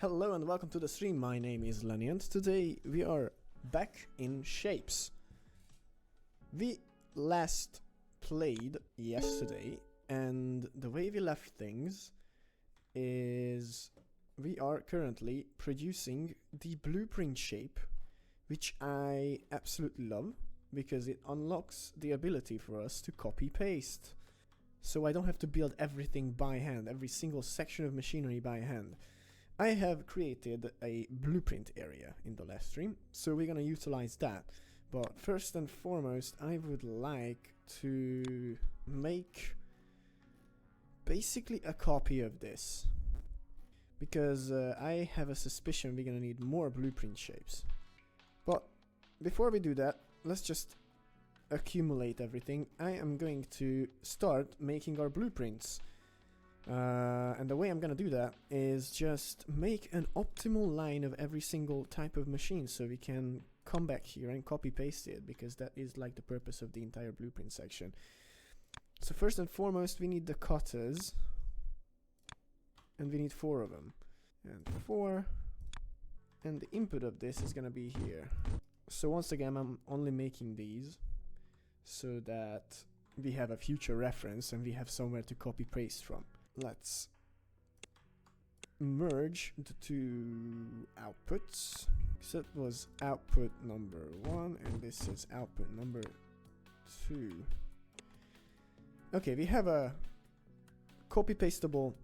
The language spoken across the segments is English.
Hello and welcome to the stream. My name is Lenny and today we are back in Shapez. We last played yesterday and the way we left things is we are currently producing the blueprint shape, which I absolutely love because it unlocks the ability for us to copy paste. So I don't have to build everything by hand, every single section of machinery by hand. I have created a blueprint area in the last stream, so we're gonna utilize that. But first and foremost, I would like to make basically a copy of this. Because I have a suspicion we're gonna need more blueprint shapes. But before we do that, let's just accumulate everything. I am going to start making our blueprints. And the way I'm gonna do that is just make an optimal line of every single type of machine so we can come back here and copy paste it, because that is like the purpose of the entire blueprint section. So first and foremost we need the cutters, and we need 4 of them, and 4, and the input of this is gonna be here. So once again I'm only making these so that we have a future reference and we have somewhere to copy paste from. Let's merge the 2 outputs. So that was output number 1 and this is output number 2. Okay, we have a copy pastable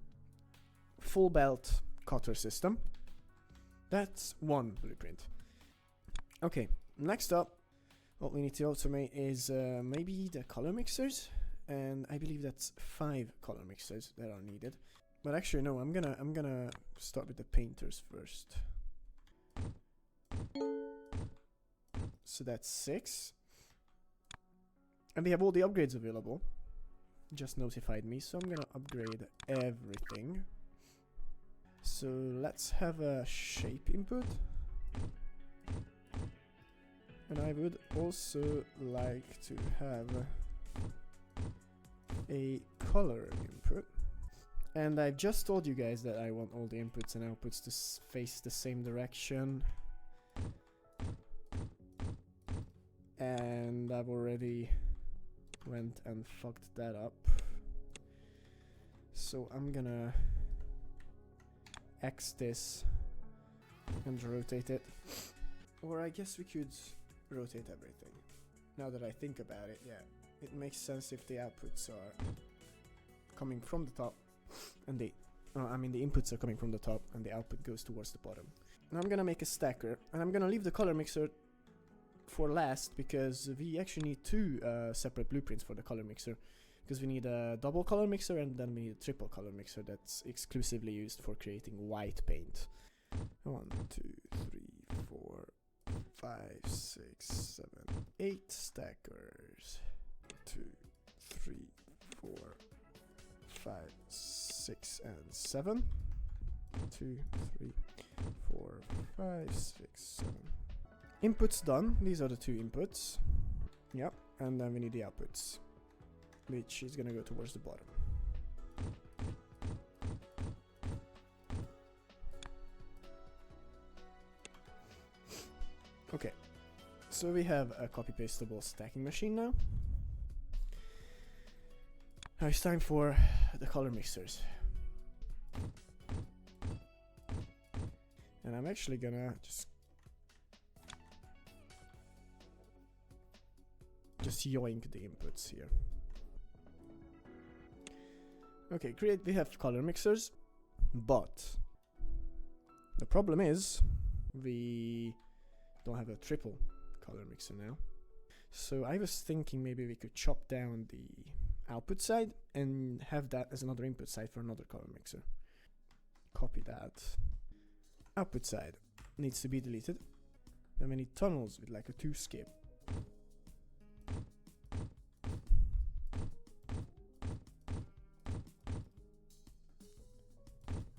full belt cutter system. That's 1 blueprint. Okay, next up what we need to automate is maybe the color mixers. And I believe that's 5 color mixers that are needed. But actually no, I'm gonna start with the painters first. So that's 6. And we have all the upgrades available. Just notified me, so I'm gonna upgrade everything. So let's have a shape input. And I would also like to have a color input, and I've just told you guys that I want all the inputs and outputs to face the same direction, and I've already went and fucked that up, so I'm gonna X this and rotate it, or I guess we could rotate everything. Now that I think about it, yeah. It makes sense if the outputs are coming from the top and the inputs are coming from the top and the output goes towards the bottom. Now I'm gonna make a stacker and I'm gonna leave the color mixer for last because we actually need 2 separate blueprints for the color mixer, because we need a double color mixer and then we need a triple color mixer that's exclusively used for creating white paint. 1, 2, 3, 4, 5, 6, 7, 8 stackers. 2, 3, 4, 5, 6, and 7. 2, 3, 4, 5, 6, 7. Inputs done. These are the 2 inputs. Yep, and then we need the outputs, which is gonna go towards the bottom. Okay, so we have a copy pastable stacking machine now. Now it's time for the color mixers. And I'm actually gonna just yoink the inputs here. Okay, great, we have color mixers, but the problem is we don't have a triple color mixer now. So I was thinking maybe we could chop down the output side and have that as another input side for another color mixer. Copy that. Output side needs to be deleted. Then we need tunnels with like a 2 skip.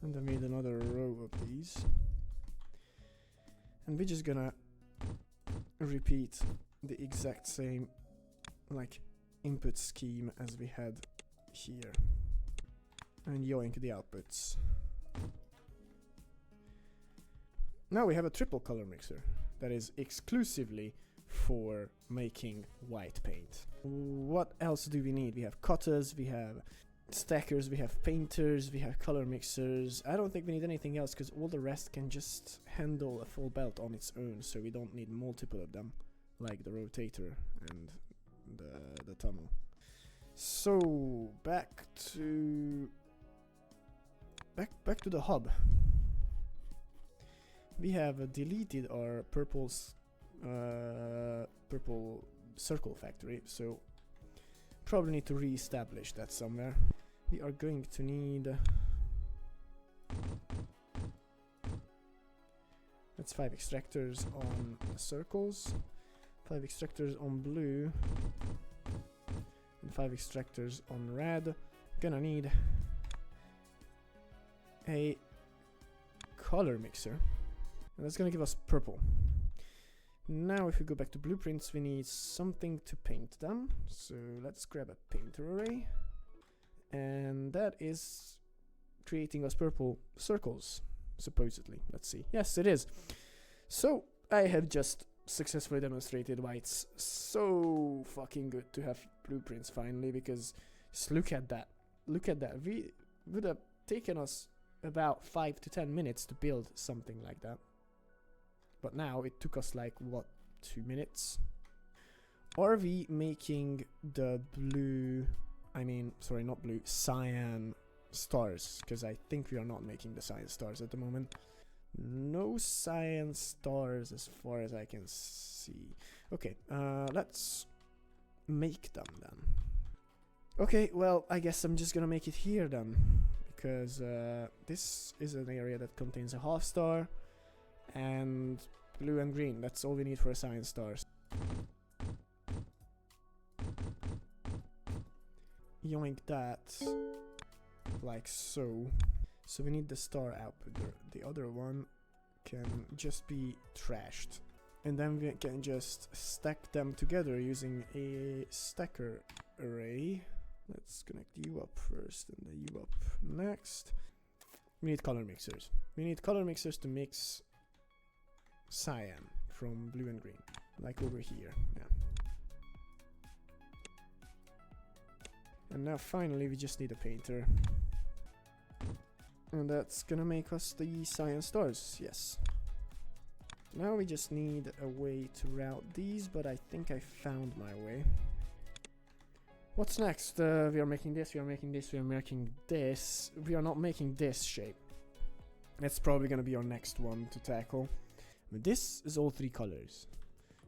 And then we need another row of these. And we're just gonna repeat the exact same like input scheme as we had here, and yoink the outputs. Now we have a triple color mixer that is exclusively for making white paint. What else do we need? We have cutters, we have stackers, we have painters, we have color mixers. I don't think we need anything else because all the rest can just handle a full belt on its own, so we don't need multiple of them, like the rotator and the tunnel. So back to the hub. We have deleted our purple circle factory, so probably need to re-establish that somewhere. We are going to need that's 5 extractors on the circles, 5 extractors on blue, and 5 extractors on red. Gonna need a color mixer, and that's gonna give us purple. Now if we go back to blueprints, we need something to paint them, so let's grab a painter array, and that is creating us purple circles, supposedly. Let's see. Yes, it is. So I have just successfully demonstrated why it's so fucking good to have blueprints finally, because just look at that. Look at that. We would have taken us about 5 to 10 minutes to build something like that. But now it took us like, what, 2 minutes? Are we making the cyan stars? Because I think we are not making the cyan stars at the moment. No cyan stars as far as I can see. Okay, let's make them then. Okay, well, I guess I'm just gonna make it here then. Because this is an area that contains a half star. And blue and green, that's all we need for a cyan stars. Yoink that, like so. So we need the star output. The other one can just be trashed. And then we can just stack them together using a stacker array. Let's connect you up first and then you up next. We need color mixers. We need color mixers to mix cyan from blue and green, like over here. Yeah. And now finally we just need a painter, and that's gonna make us the cyan stars. Yes. Now we just need a way to route these, but I think I found my way. What's next? We are making this, we are making this, we are making this. We are not making this shape. That's probably gonna be our next one to tackle. But this is all 3 colors,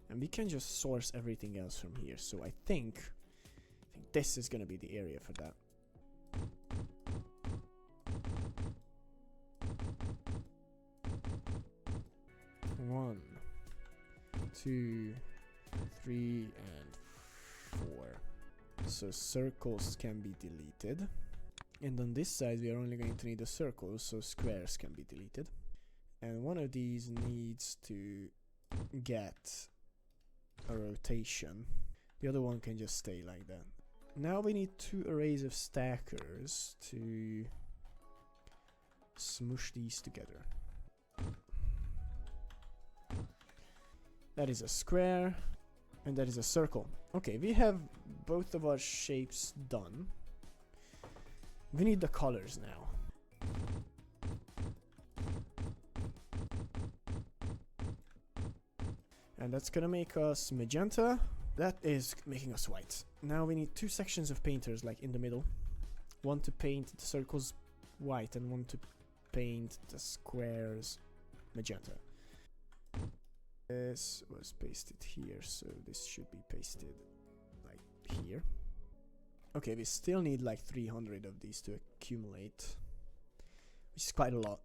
and we can just source everything else from here. So I think this is gonna be the area for that. One, 2, 3, and 4. So circles can be deleted, and on this side we are only going to need a circle, so squares can be deleted. And one of these needs to get a rotation. The other one can just stay like that. Now we need 2 arrays of stackers to smush these together. That is a square, and that is a circle. Okay, we have both of our shapes done. We need the colors now. And that's gonna make us magenta. That is making us white. Now we need 2 sections of painters, like in the middle. One to paint the circles white and one to paint the squares magenta. This was pasted here, so this should be pasted like here. Okay, we still need like 300 of these to accumulate, which is quite a lot.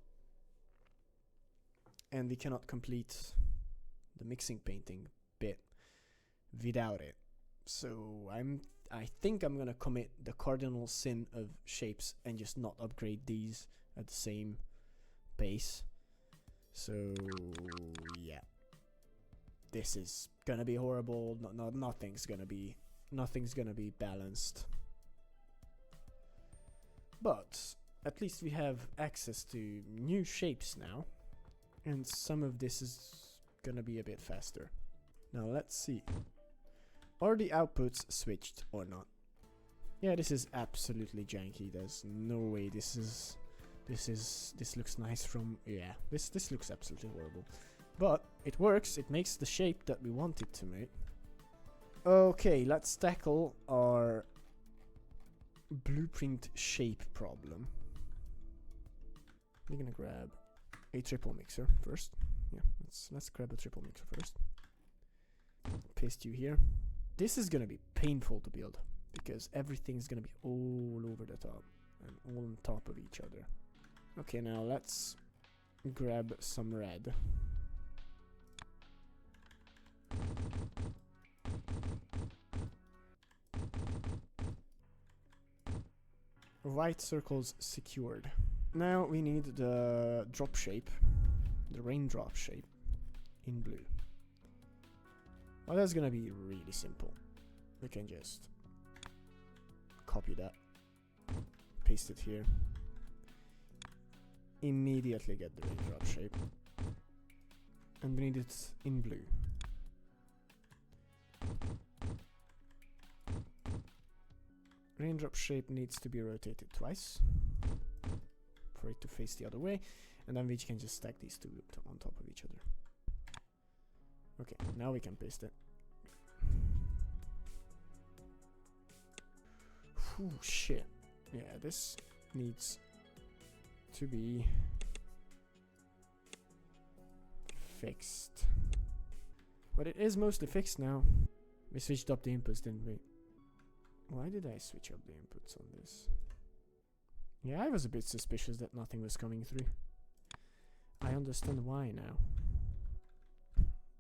And we cannot complete the mixing painting bit without it. So I think I'm gonna commit the cardinal sin of shapes and just not upgrade these at the same pace. So yeah, this is gonna be horrible. Nothing's gonna be balanced. But at least we have access to new shapes now. And some of this is gonna be a bit faster. Now let's see. Are the outputs switched or not? Yeah, this is absolutely janky. There's no way this looks nice from... Yeah, this looks absolutely horrible. But it works. It makes the shape that we want it to make. Okay, let's tackle our blueprint shape problem. We're gonna grab a triple mixer first. Yeah, let's grab a triple mixer first. Paste you here. This is gonna be painful to build because everything's gonna be all over the top and all on top of each other. Okay, now let's grab some red. White circles secured. Now we need the drop shape, the raindrop shape in blue. Well, that's gonna be really simple. We can just copy that, paste it here, immediately get the raindrop shape, and we need it in blue. Raindrop shape needs to be rotated twice for it to face the other way, and then we can just stack these two on top of each other. Okay, now we can paste it. Whew, shit. Yeah, this needs to be fixed. But it is mostly fixed now. We switched up the inputs, didn't we? Why did I switch up the inputs on this? Yeah, I was a bit suspicious that nothing was coming through. I understand why now.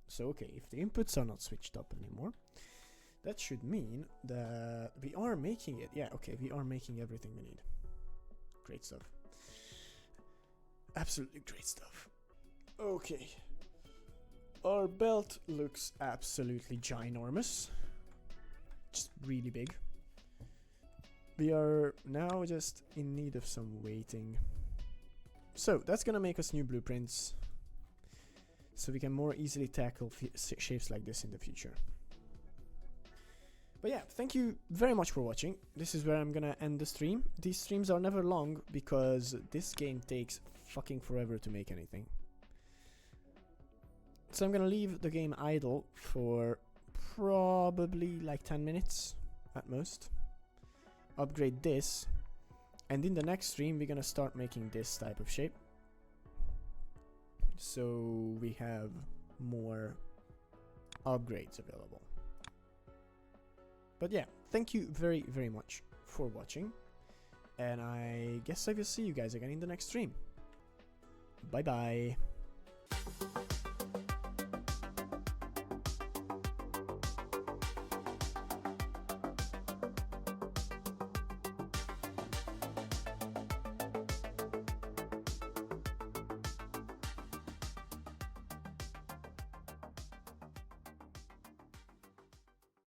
So, okay, if the inputs are not switched up anymore, that should mean that we are making it. Yeah, okay, we are making everything we need. Great stuff. Absolutely great stuff. Okay. Our belt looks absolutely ginormous. Just really big. We are now just in need of some weighting. So, that's gonna make us new blueprints, so we can more easily tackle shapes like this in the future. But yeah, thank you very much for watching. This is where I'm gonna end the stream. These streams are never long because this game takes fucking forever to make anything. So I'm gonna leave the game idle for probably like 10 minutes at most. Upgrade this, and in the next stream we're gonna start making this type of shape, so we have more upgrades available. But yeah, thank you very much for watching, and I guess I will see you guys again in the next stream. Bye bye.